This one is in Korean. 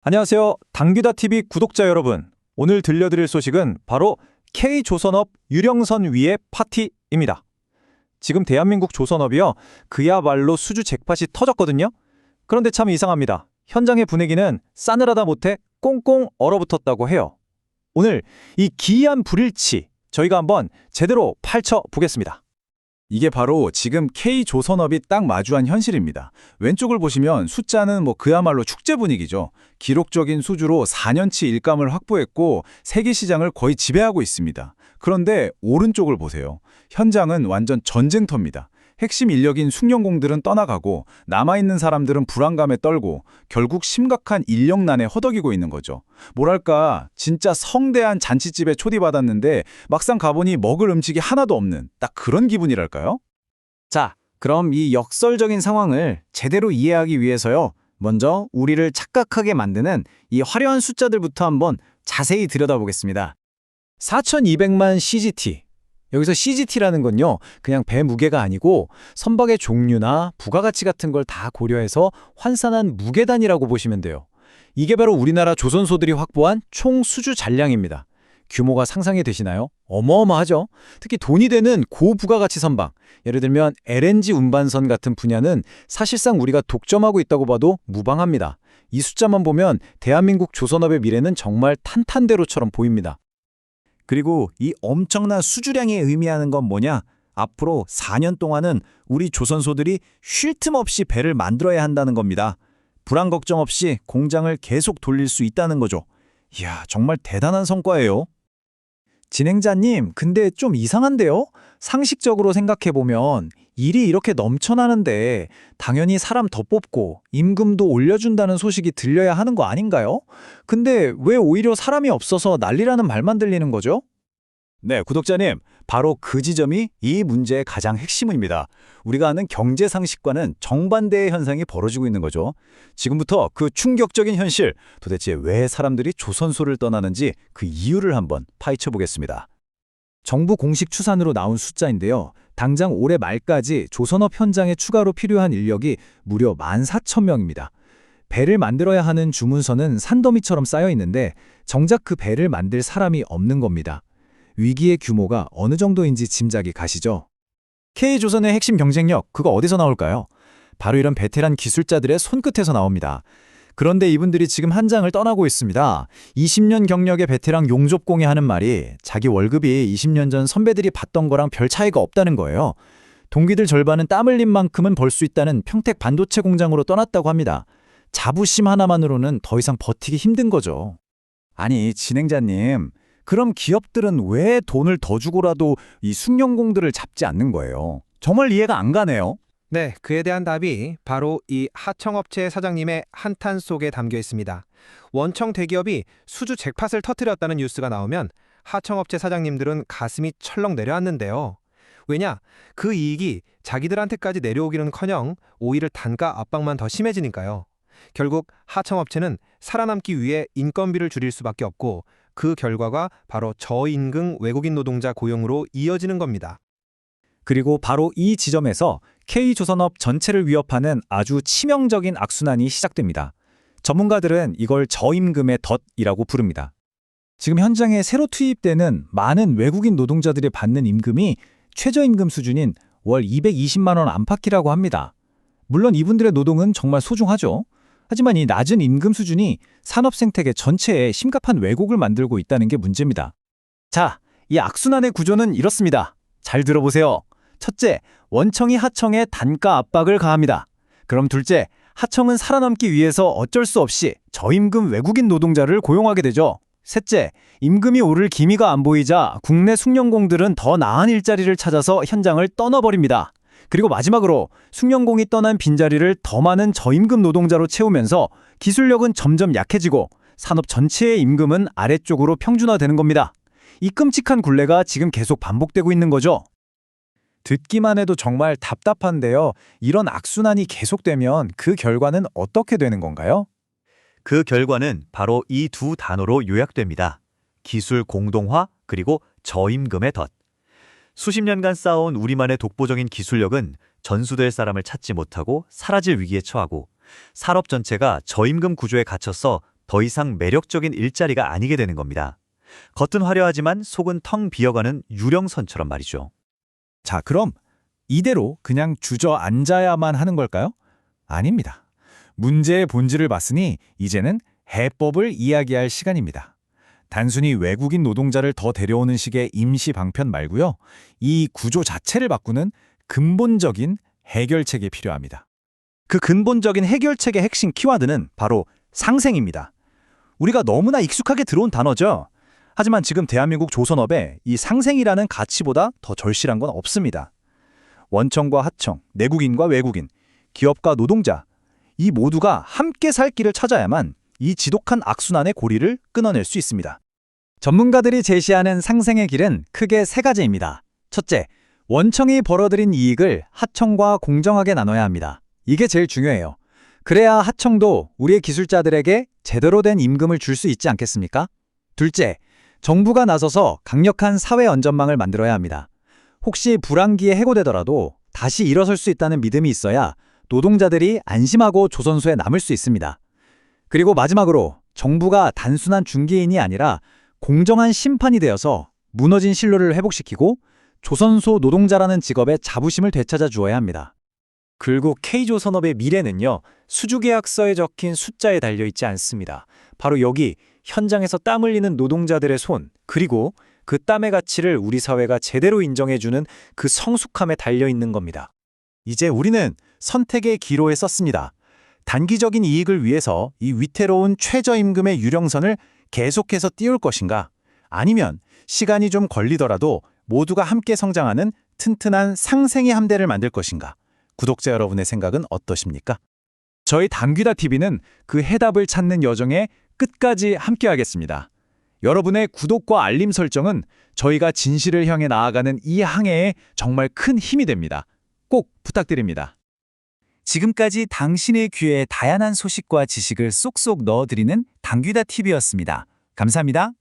안녕하세요. 당귀다TV 구독자 여러분. 오늘 들려드릴 소식은 바로 K조선업 유령선 위의 파티입니다. 지금 대한민국 조선업이요. 그야말로 수주 잭팟이 터졌거든요. 그런데 참 이상합니다. 현장의 분위기는 싸늘하다 못해 꽁꽁 얼어붙었다고 해요. 오늘 이 기이한 불일치 저희가 한번 제대로 파헤쳐보겠습니다. 이게 바로 지금 K조선업이 딱 마주한 현실입니다. 왼쪽을 보시면 숫자는 그야말로 축제 분위기죠. 기록적인 수주로 4년치 일감을 확보했고 세계 시장을 거의 지배하고 있습니다. 그런데 오른쪽을 보세요. 현장은 완전 전쟁터입니다. 핵심 인력인 숙련공들은 떠나가고 남아있는 사람들은 불안감에 떨고 결국 심각한 인력난에 허덕이고 있는 거죠. 뭐랄까 진짜 성대한 잔치집에 초대받았는데 막상 가보니 먹을 음식이 하나도 없는 딱 그런 기분이랄까요? 자, 그럼 이 역설적인 상황을 제대로 이해하기 위해서요. 먼저 우리를 착각하게 만드는 이 화려한 숫자들부터 한번 자세히 들여다보겠습니다. 4200만 CGT. 여기서 CGT라는 건요, 그냥 배 무게가 아니고 선박의 종류나 부가가치 같은 걸 다 고려해서 환산한 무게단이라고 보시면 돼요. 이게 바로 우리나라 조선소들이 확보한 총 수주 잔량입니다. 규모가 상상이 되시나요? 어마어마하죠? 특히 돈이 되는 고부가가치 선박, 예를 들면 LNG 운반선 같은 분야는 사실상 우리가 독점하고 있다고 봐도 무방합니다. 이 숫자만 보면 대한민국 조선업의 미래는 정말 탄탄대로처럼 보입니다. 그리고 이 엄청난 수주량이 의미하는 건 뭐냐? 앞으로 4년 동안은 우리 조선소들이 쉴 틈 없이 배를 만들어야 한다는 겁니다. 불안 걱정 없이 공장을 계속 돌릴 수 있다는 거죠. 이야, 정말 대단한 성과예요. 진행자님, 근데 좀 이상한데요? 상식적으로 생각해보면 일이 이렇게 넘쳐나는데 당연히 사람 더 뽑고 임금도 올려준다는 소식이 들려야 하는 거 아닌가요? 근데 왜 오히려 사람이 없어서 난리라는 말만 들리는 거죠? 네, 구독자님, 바로 그 지점이 이 문제의 가장 핵심입니다. 우리가 아는 경제 상식과는 정반대의 현상이 벌어지고 있는 거죠. 지금부터 그 충격적인 현실, 도대체 왜 사람들이 조선소를 떠나는지 그 이유를 한번 파헤쳐 보겠습니다. 정부 공식 추산으로 나온 숫자인데요. 당장 올해 말까지 조선업 현장에 추가로 필요한 인력이 무려 14,000명입니다. 배를 만들어야 하는 주문선은 산더미처럼 쌓여 있는데 정작 그 배를 만들 사람이 없는 겁니다. 위기의 규모가 어느 정도인지 짐작이 가시죠? K조선의 핵심 경쟁력, 그거 어디서 나올까요? 바로 이런 베테랑 기술자들의 손끝에서 나옵니다. 그런데 이분들이 지금 한장을 떠나고 있습니다. 20년 경력의 베테랑 용접공이 하는 말이 자기 월급이 20년 전 선배들이 받던 거랑 별 차이가 없다는 거예요. 동기들 절반은 땀 흘린 만큼은 벌 수 있다는 평택 반도체 공장으로 떠났다고 합니다. 자부심 하나만으로는 더 이상 버티기 힘든 거죠. 아니, 진행자님, 그럼 기업들은 왜 돈을 더 주고라도 이 숙련공들을 잡지 않는 거예요? 정말 이해가 안 가네요. 네, 그에 대한 답이 바로 이 하청업체 사장님의 한탄 속에 담겨 있습니다. 원청 대기업이 수주 잭팟을 터뜨렸다는 뉴스가 나오면 하청업체 사장님들은 가슴이 철렁 내려앉는데요. 왜냐? 그 이익이 자기들한테까지 내려오기는커녕 오히려 단가 압박만 더 심해지니까요. 결국 하청업체는 살아남기 위해 인건비를 줄일 수밖에 없고 그 결과가 바로 저임금 외국인 노동자 고용으로 이어지는 겁니다. 그리고 바로 이 지점에서 K조선업 전체를 위협하는 아주 치명적인 악순환이 시작됩니다. 전문가들은 이걸 저임금의 덫이라고 부릅니다. 지금 현장에 새로 투입되는 많은 외국인 노동자들이 받는 임금이 최저임금 수준인 월 220만 원 안팎이라고 합니다. 물론 이분들의 노동은 정말 소중하죠. 하지만 이 낮은 임금 수준이 산업 생태계 전체에 심각한 왜곡을 만들고 있다는 게 문제입니다. 자, 이 악순환의 구조는 이렇습니다. 잘 들어보세요. 첫째, 원청이 하청에 단가 압박을 가합니다. 그럼 둘째, 하청은 살아남기 위해서 어쩔 수 없이 저임금 외국인 노동자를 고용하게 되죠. 셋째, 임금이 오를 기미가 안 보이자 국내 숙련공들은 더 나은 일자리를 찾아서 현장을 떠나버립니다. 그리고 마지막으로 숙련공이 떠난 빈자리를 더 많은 저임금 노동자로 채우면서 기술력은 점점 약해지고 산업 전체의 임금은 아래쪽으로 평준화되는 겁니다. 이 끔찍한 굴레가 지금 계속 반복되고 있는 거죠. 듣기만 해도 정말 답답한데요. 이런 악순환이 계속되면 그 결과는 어떻게 되는 건가요? 그 결과는 바로 이 두 단어로 요약됩니다. 기술 공동화 그리고 저임금의 덫. 수십 년간 쌓아온 우리만의 독보적인 기술력은 전수될 사람을 찾지 못하고 사라질 위기에 처하고 산업 전체가 저임금 구조에 갇혀서 더 이상 매력적인 일자리가 아니게 되는 겁니다. 겉은 화려하지만 속은 텅 비어가는 유령선처럼 말이죠. 자, 그럼 이대로 그냥 주저앉아야만 하는 걸까요? 아닙니다. 문제의 본질을 봤으니 이제는 해법을 이야기할 시간입니다. 단순히 외국인 노동자를 더 데려오는 식의 임시 방편 말고요. 이 구조 자체를 바꾸는 근본적인 해결책이 필요합니다. 그 근본적인 해결책의 핵심 키워드는 바로 상생입니다. 우리가 너무나 익숙하게 들어온 단어죠. 하지만 지금 대한민국 조선업에 이 상생이라는 가치보다 더 절실한 건 없습니다. 원청과 하청, 내국인과 외국인, 기업과 노동자, 이 모두가 함께 살 길을 찾아야만 이 지독한 악순환의 고리를 끊어낼 수 있습니다. 전문가들이 제시하는 상생의 길은 크게 세 가지입니다. 첫째, 원청이 벌어들인 이익을 하청과 공정하게 나눠야 합니다. 이게 제일 중요해요. 그래야 하청도 우리의 기술자들에게 제대로 된 임금을 줄 수 있지 않겠습니까? 둘째, 정부가 나서서 강력한 사회 안전망을 만들어야 합니다. 혹시 불황기에 해고되더라도 다시 일어설 수 있다는 믿음이 있어야 노동자들이 안심하고 조선소에 남을 수 있습니다. 그리고 마지막으로 정부가 단순한 중개인이 아니라 공정한 심판이 되어서 무너진 신뢰를 회복시키고 조선소 노동자라는 직업의 자부심을 되찾아 주어야 합니다. 결국 K조선업의 미래는요, 수주계약서에 적힌 숫자에 달려있지 않습니다. 바로 여기 현장에서 땀 흘리는 노동자들의 손, 그리고 그 땀의 가치를 우리 사회가 제대로 인정해주는 그 성숙함에 달려있는 겁니다. 이제 우리는 선택의 기로에 섰습니다. 단기적인 이익을 위해서 이 위태로운 최저임금의 유령선을 계속해서 띄울 것인가? 아니면 시간이 좀 걸리더라도 모두가 함께 성장하는 튼튼한 상생의 함대를 만들 것인가? 구독자 여러분의 생각은 어떠십니까? 저희 당귀다TV는 그 해답을 찾는 여정에 끝까지 함께하겠습니다. 여러분의 구독과 알림 설정은 저희가 진실을 향해 나아가는 이 항해에 정말 큰 힘이 됩니다. 꼭 부탁드립니다. 지금까지 당신의 귀에 다양한 소식과 지식을 쏙쏙 넣어드리는 당귀다TV였습니다. 감사합니다.